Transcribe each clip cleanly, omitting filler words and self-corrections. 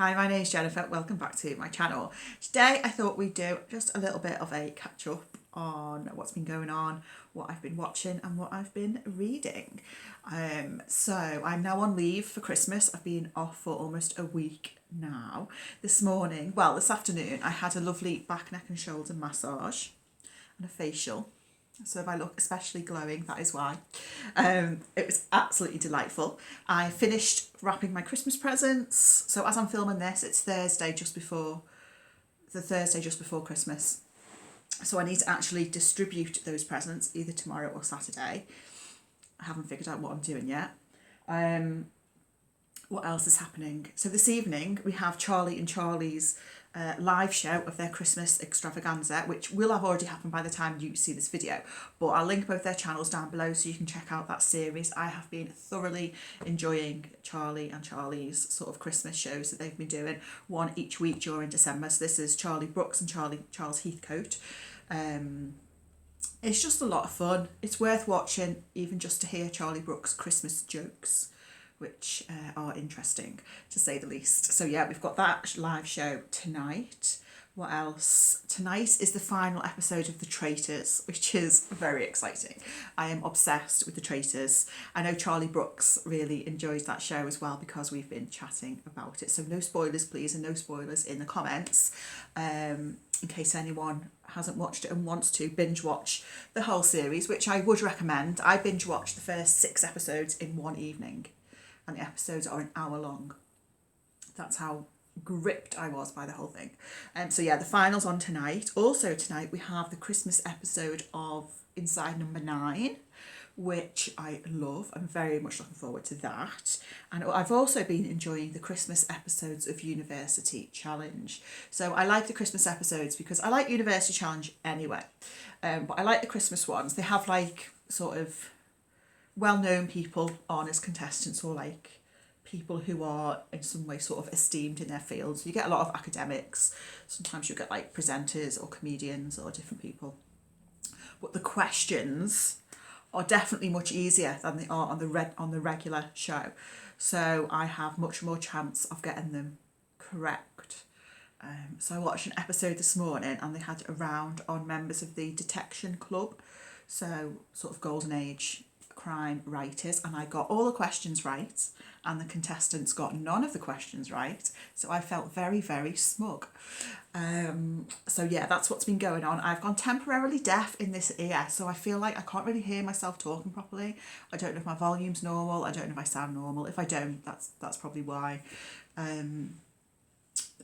Hi, my name's Jennifer. Welcome back to my channel. Today I thought we'd do just a little bit of a catch up on what's been going on, what I've been watching and what I've been reading. So I'm now on leave for Christmas. I've been off for almost a week now. This afternoon I had a lovely back, neck and shoulder massage and a facial. So if I look especially glowing, that is why. It was absolutely delightful. I finished wrapping my Christmas presents. So as I'm filming this, it's the Thursday just before Christmas. So I need to actually distribute those presents either tomorrow or Saturday. I haven't figured out what I'm doing yet. What else is happening? So this evening we have Charlie and Charlie's live show of their Christmas extravaganza, which will have already happened by the time you see this video, but I'll link both their channels down below so you can check out that series. I have been thoroughly enjoying Charlie and Charlie's sort of Christmas shows that they've been doing, one each week during December. So this is Charlie Brooks and Charles Heathcote. It's just a lot of fun. It's worth watching even just to hear Charlie Brooks' Christmas jokes, which are interesting to say the least. So yeah, we've got that live show tonight. What else? Tonight is the final episode of The Traitors, which is very exciting. I am obsessed with The Traitors. I know Charlie Brooks really enjoys that show as well because we've been chatting about it. So no spoilers please, and no spoilers in the comments. In case anyone hasn't watched it and wants to binge watch the whole series, which I would recommend. I binge watched the first 6 episodes in one evening. And the episodes are an hour long. That's how gripped I was by the whole thing. So yeah, the final's on tonight. Also tonight we have the Christmas episode of Inside Number 9, which I love. I'm very much looking forward to that. And I've also been enjoying the Christmas episodes of University Challenge. So I like the Christmas episodes because I like University Challenge anyway. But I like the Christmas ones. They have like sort of well-known people on as contestants, or like people who are in some way sort of esteemed in their fields. You get a lot of academics. Sometimes you get like presenters or comedians or different people. But the questions are definitely much easier than they are on the regular show. So I have much more chance of getting them correct. So I watched an episode this morning and they had a round on members of the detection club. So sort of golden age crime writers, and I got all the questions right and the contestants got none of the questions right, so I felt very, very smug. So yeah, that's what's been going on. I've gone temporarily deaf in this ear, so I feel like I can't really hear myself talking properly. I don't know if my volume's normal, I don't know if I sound normal. If I don't, that's probably why.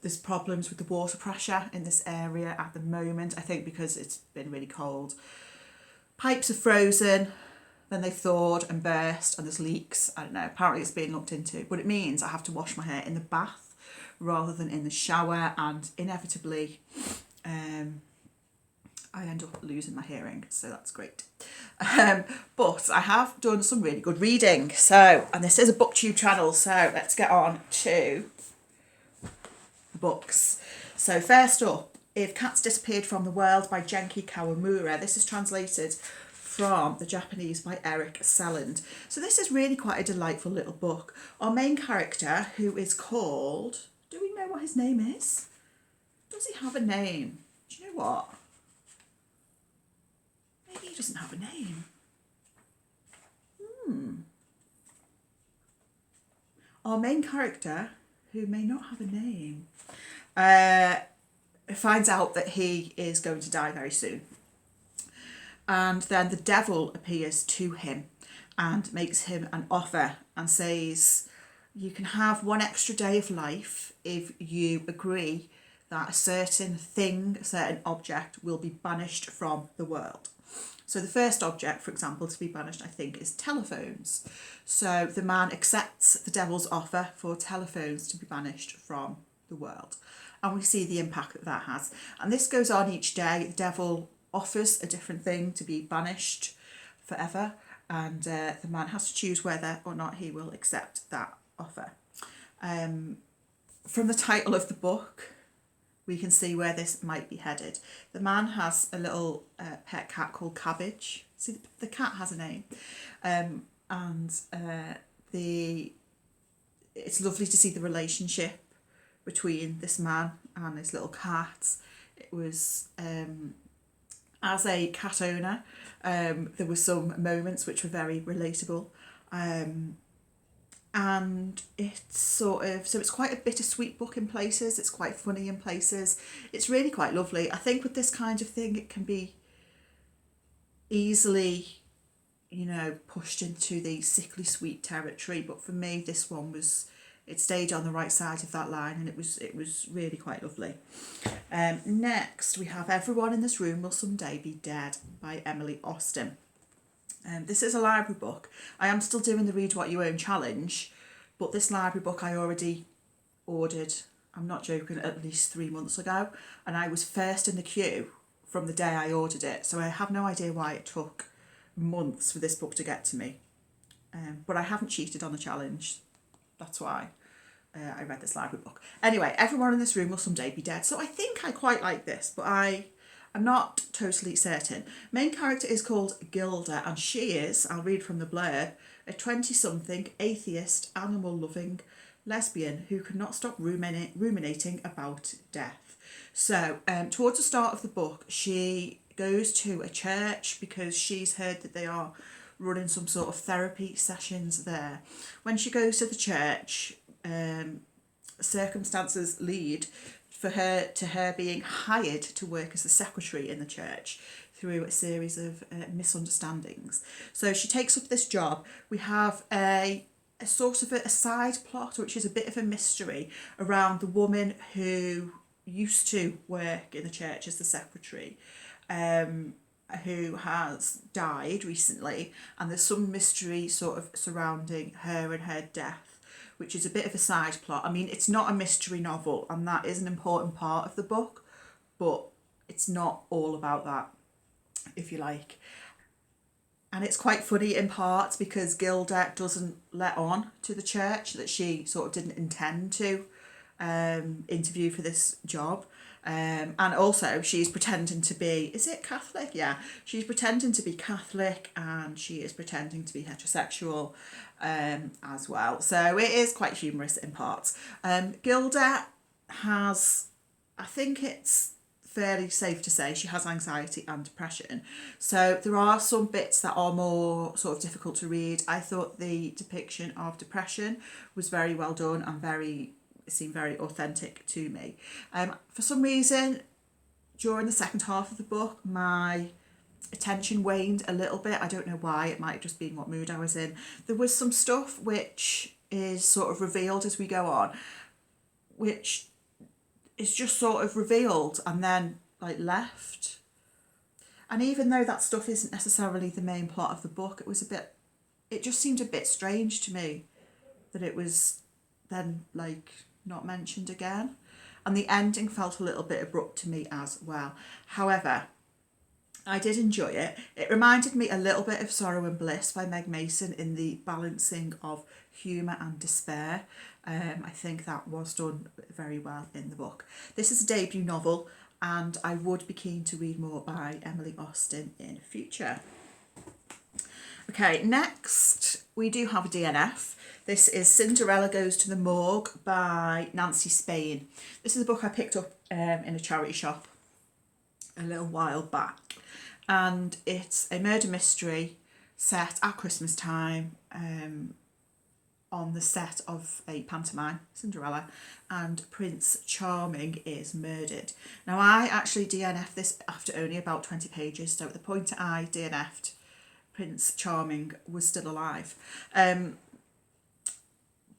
There's problems with the water pressure in this area at the moment, I think because it's been really cold. Pipes are frozen, then they've thawed and burst, and there's leaks. I don't know, apparently it's being looked into, but it means I have to wash my hair in the bath rather than in the shower, and inevitably I end up losing my hearing, so that's great. But I have done some really good reading, and this is a booktube channel, so let's get on to the books. So first up, If Cats Disappeared from the World by Genki Kawamura. This is translated from the Japanese by Eric Selland. So this is really quite a delightful little book. Our main character, who is called, do we know what his name is? Does he have a name? Do you know what? Maybe he doesn't have a name. Our main character, who may not have a name, finds out that he is going to die very soon. And then the devil appears to him and makes him an offer and says, you can have 1 extra day of life if you agree that a certain thing, a certain object will be banished from the world. So the first object, for example, to be banished, I think, is telephones. So the man accepts the devil's offer for telephones to be banished from the world. And we see the impact that that has. And this goes on each day. The devil offers a different thing to be banished forever, and the man has to choose whether or not he will accept that offer. From the title of the book, we can see where this might be headed. The man has a little pet cat called Cabbage. See, the cat has a name. It's lovely to see the relationship between this man and his little cat. It was, as a cat owner, there were some moments which were very relatable. And it's so it's quite a bittersweet book in places. It's quite funny in places. It's really quite lovely. I think with this kind of thing, it can be easily, pushed into the sickly sweet territory. But for me, this one it stayed on the right side of that line, and it was really quite lovely. Next, we have Everyone in This Room Will Someday Be Dead by Emily Austen. This is a library book. I am still doing the Read What You Own challenge, but this library book I already ordered, I'm not joking, at least 3 months ago, and I was first in the queue from the day I ordered it, so I have no idea why it took months for this book to get to me. But I haven't cheated on the challenge. That's why I read this library book. Anyway, Everyone in This Room Will Someday Be Dead. So I think I quite like this, but I'm not totally certain. Main character is called Gilda, and she is, I'll read from the blurb, a 20-something, atheist, animal-loving lesbian who could not stop ruminating about death. So towards the start of the book, she goes to a church because she's heard that they are running some sort of therapy sessions there. When she goes to the church, circumstances lead for her being hired to work as a secretary in the church through a series of misunderstandings. So she takes up this job. We have a sort of a side plot, which is a bit of a mystery around the woman who used to work in the church as the secretary, who has died recently, and there's some mystery sort of surrounding her and her death, which is a bit of a side plot. I mean, it's not a mystery novel, and that is an important part of the book, but it's not all about that, if you like. And it's quite funny in parts because Gilda doesn't let on to the church that she sort of didn't intend to interview for this job. And also she's pretending to be, is it Catholic? Yeah, she's pretending to be Catholic, and she is pretending to be heterosexual as well. So it is quite humorous in parts. Gilda has, I think it's fairly safe to say, she has anxiety and depression. So there are some bits that are more sort of difficult to read. I thought the depiction of depression was very well done and it seemed very authentic to me. For some reason, during the second half of the book, my attention waned a little bit. I don't know why. It might have just been what mood I was in. There was some stuff which is sort of revealed as we go on, which is just sort of revealed and then like left. And even though that stuff isn't necessarily the main plot of the book, it just seemed a bit strange to me that it was then like not mentioned again. And the ending felt a little bit abrupt to me as well. However, I did enjoy it. It reminded me a little bit of Sorrow and Bliss by Meg Mason in the balancing of humour and despair. I think that was done very well in the book. This is a debut novel, and I would be keen to read more by Emily Austen in future. Okay, next we do have a DNF. This is Cinderella Goes to the Morgue by Nancy Spain. This is a book I picked up in a charity shop a little while back, and it's a murder mystery set at Christmas time on the set of a pantomime, Cinderella, and Prince Charming is murdered. Now, I actually DNF'd this after only about 20 pages, so at the point I DNF'd, Prince Charming was still alive.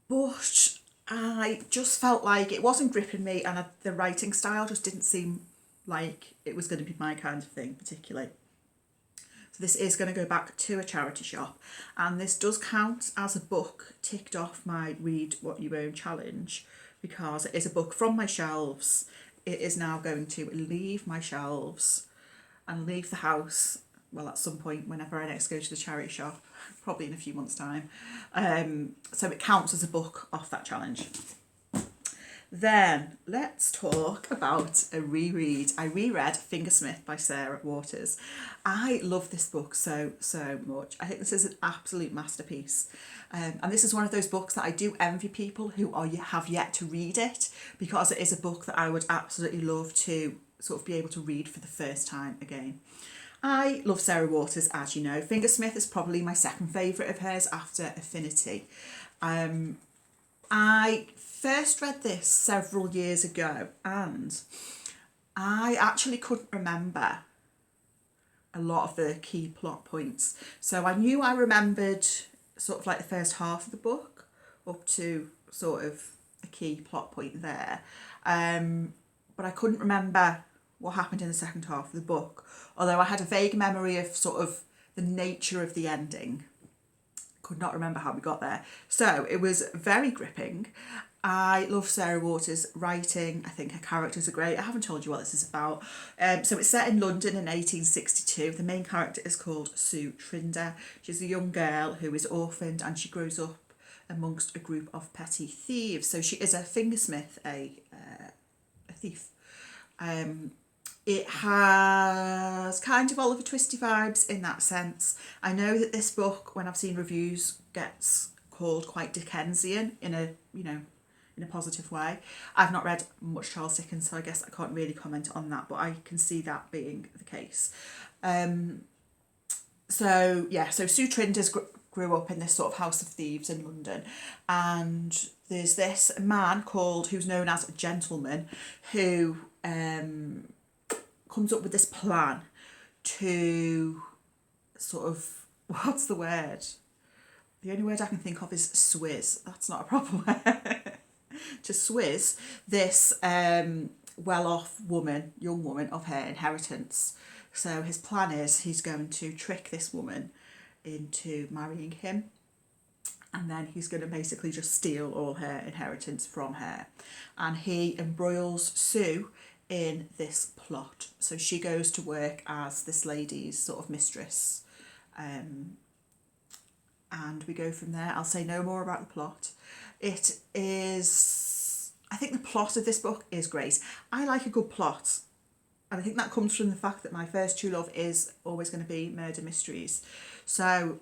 But I just felt like it wasn't gripping me, and the writing style just didn't seem like it was going to be my kind of thing particularly. So this is going to go back to a charity shop, and this does count as a book ticked off my Read What You Own challenge, because it is a book from my shelves. It is now going to leave my shelves and leave the house, well, at some point whenever I next go to the charity shop, probably in a few months' time. So it counts as a book off that challenge. Then let's talk about a reread. I reread Fingersmith by Sarah Waters. I love this book so much. I think this is an absolute masterpiece. And this is one of those books that I do envy people who have yet to read it, because it is a book that I would absolutely love to sort of be able to read for the first time again. I love Sarah Waters, as you know. Fingersmith is probably my second favourite of hers after Affinity. I first read this several years ago, and I actually couldn't remember a lot of the key plot points. So I knew I remembered sort of like the first half of the book up to sort of a key plot point there. But I couldn't remember what happened in the second half of the book, although I had a vague memory of sort of the nature of the ending. Could not remember how we got there. So it was very gripping. I love Sarah Waters' writing. I think her characters are great. I haven't told you what this is about. So it's set in London in 1862. The main character is called Sue Trinder. She's a young girl who is orphaned, and she grows up amongst a group of petty thieves. So she is a fingersmith, a thief. It has kind of Oliver Twisty vibes in that sense. I know that this book, when I've seen reviews, gets called quite Dickensian in a positive way. I've not read much Charles Dickens, so I guess I can't really comment on that, but I can see that being the case. So Sue Trinders grew up in this sort of house of thieves in London, and there's this man who's known as a gentleman, who comes up with this plan to sort of, what's the word? The only word I can think of is swizz. That's not a proper word. To swizz this well-off young woman of her inheritance. So his plan is he's going to trick this woman into marrying him, and then he's going to basically just steal all her inheritance from her. And he embroils Sue in this plot. So she goes to work as this lady's sort of mistress. And we go from there. I'll say no more about the plot. I think the plot of this book is great. I like a good plot. And I think that comes from the fact that my first true love is always going to be murder mysteries. So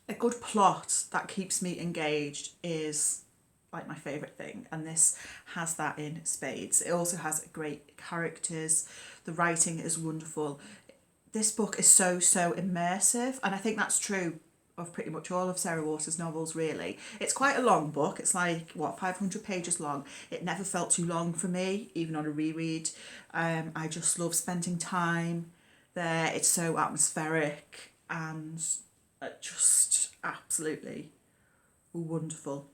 a good plot that keeps me engaged is like my favourite thing, and this has that in spades. It also has great characters. The writing is wonderful. This book is so immersive, and I think that's true of pretty much all of Sarah Waters' novels, really. It's quite a long book. It's like 500 pages long. It never felt too long for me, even on a reread. I just love spending time there. It's so atmospheric and just absolutely wonderful.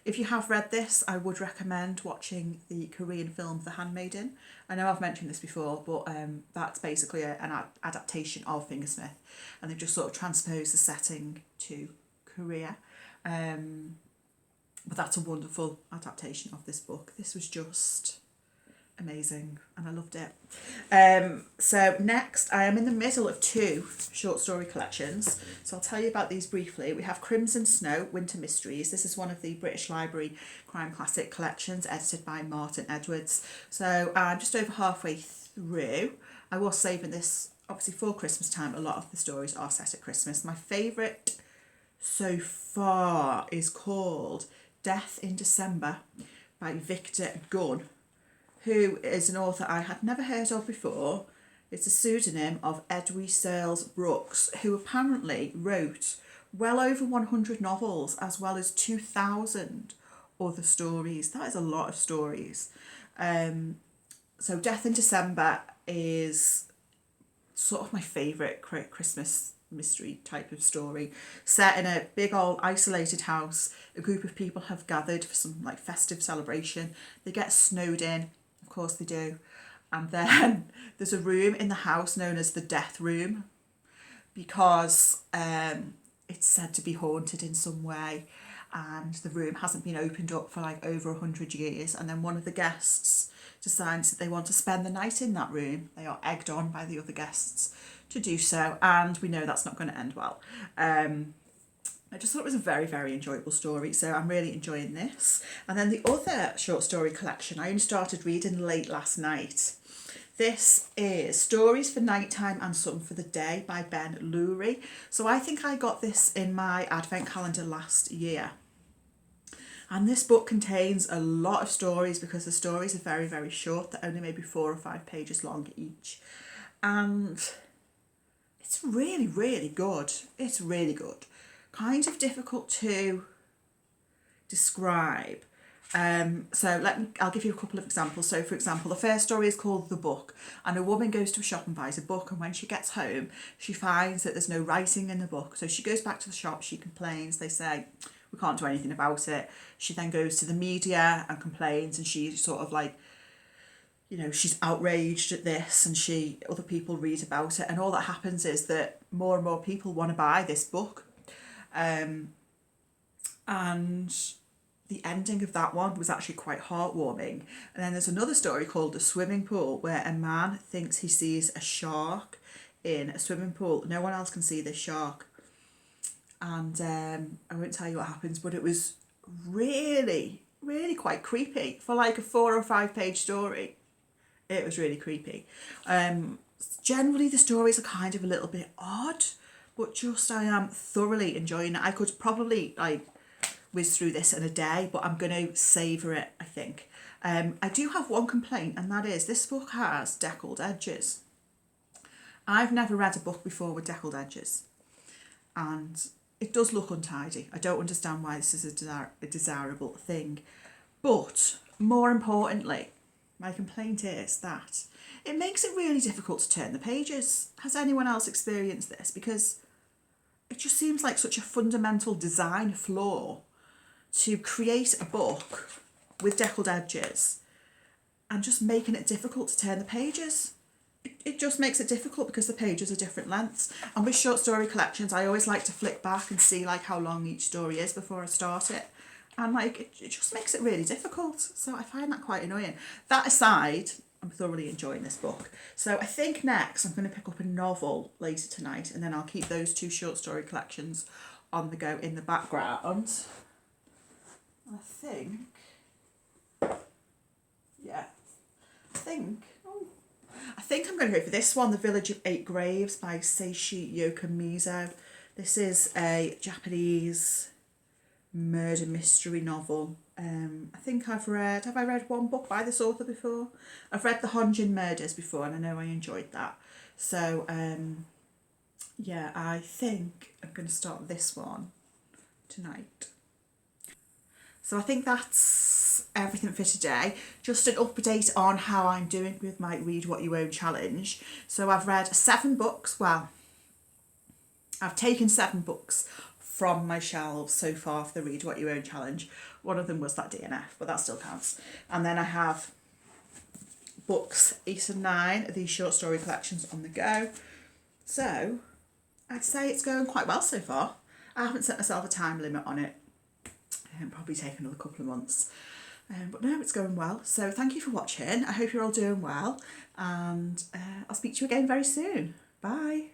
If you have read this, I would recommend watching the Korean film The Handmaiden. I know I've mentioned this before, but that's basically an adaptation of Fingersmith, and they've just sort of transposed the setting to Korea. But that's a wonderful adaptation of this book. This was just amazing, and I loved it. So next, I am in the middle of 2 short story collections, so I'll tell you about these briefly. We have Crimson Snow, Winter Mysteries. This is one of the British Library crime classic collections, edited by Martin Edwards. So I'm just over halfway through. I was saving this obviously for Christmas time. A lot of the stories are set at Christmas. My favourite so far is called Death in December by Victor Gunn, who is an author I had never heard of before. It's a pseudonym of Edwy Searles Brooks, who apparently wrote well over 100 novels, as well as 2,000 other stories. That is a lot of stories. So Death in December is sort of my favourite Christmas mystery type of story. Set in a big old isolated house, a group of people have gathered for some like festive celebration. They get snowed in. Of course they do. And then there's a room in the house known as the Death Room, because it's said to be haunted in some way, and the room hasn't been opened up for like over 100 years. And then one of the guests decides that they want to spend the night in that room. They are egged on by the other guests to do so, and we know that's not going to end well. I just thought it was a very, very enjoyable story, so I'm really enjoying this. And then the other short story collection, I only started reading late last night. This is Stories for Nighttime and Some for the Day by Ben Loory. So I think I got this in my advent calendar last year. And this book contains a lot of stories because the stories are very, very short. They're only maybe 4 or 5 pages long each. And it's really, really good. It's really good. Kind of difficult to describe. I'll give you a couple of examples. So for example, the first story is called The Book, and a woman goes to a shop and buys a book, and when she gets home she finds that there's no writing in the book. So she goes back to the shop, she complains, they say we can't do anything about it. She then goes to the media and complains, and she's sort of like, you know, she's outraged at this, and other people read about it, and all that happens is that more and more people want to buy this book. And the ending of that one was actually quite heartwarming. And then there's another story called The Swimming Pool, where a man thinks he sees a shark in a swimming pool. No one else can see this shark. And I won't tell you what happens, but it was really, really quite creepy. For like a 4 or 5 page story, it was really creepy. Generally the stories are kind of a little bit odd, but just I am thoroughly enjoying it. I could probably like whiz through this in a day, but I'm going to savour it, I think. I do have one complaint, and that is this book has deckled edges. I've never read a book before with deckled edges, and it does look untidy. I don't understand why this is a desirable thing. But more importantly, my complaint is that it makes it really difficult to turn the pages. Has anyone else experienced this? Because it just seems like such a fundamental design flaw to create a book with deckled edges and just making it difficult to turn the pages. It just makes it difficult because the pages are different lengths. And with short story collections, I always like to flick back and see like how long each story is before I start it. And like it just makes it really difficult. So I find that quite annoying. That aside, I'm thoroughly enjoying this book. So I think next I'm going to pick up a novel later tonight, and then I'll keep those 2 short story collections on the go in the background. I think I'm going to go for this one, The Village of 8 Graves by Seishi Yokomizo. This is a Japanese murder mystery novel. I think have I read one book by this author before? I've read The Honjin Murders before, and I know I enjoyed that. So yeah, I think I'm going to start this one tonight. So I think that's everything for today. Just an update on how I'm doing with my Read What You Own challenge. So I've read 7 books. Well, I've taken 7 books from my shelves so far for the Read What You Own challenge. One of them was that DNF, but that still counts. And then I have books 8 and 9, these short story collections on the go. So I'd say it's going quite well so far. I haven't set myself a time limit on it. It'll probably take another couple of months. But no, it's going well. So thank you for watching. I hope you're all doing well. And I'll speak to you again very soon. Bye.